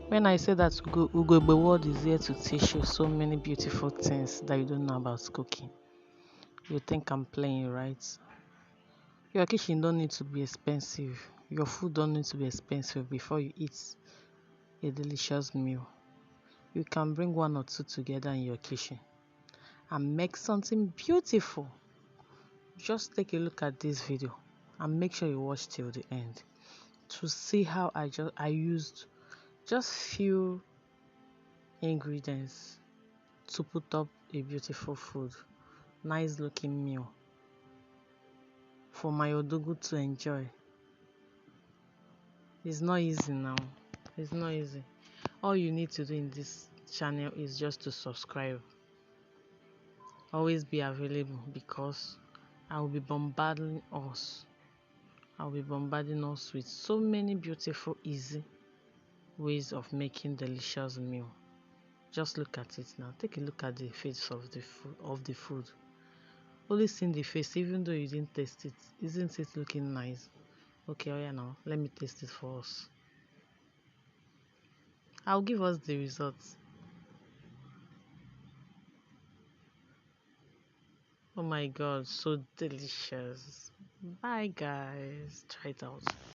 When I say that Ugegbeworld is here to teach you so many beautiful things that you don't know about cooking, you think I'm playing, right? Your kitchen don't need to be expensive. Your food don't need to be expensive before you eat a delicious meal. You can bring one or two together in your kitchen and make something beautiful. Just take a look at this video and make sure you watch till the end to see how I used just few ingredients to put up a beautiful food, nice looking meal for my odogu to enjoy. It's not easy now. It's not easy. All you need to do in this channel is just to subscribe. Always be available because I will be bombarding us. I'll be bombarding us with so many beautiful, easy ways of making delicious meal. Just look at it now. Take a look at the face of the food. Only seeing the face, even though you didn't taste it. Isn't it looking nice? Okay, oh yeah, now let me taste it for us. I'll give us the results. Oh my god, so delicious. Bye guys. Try it out.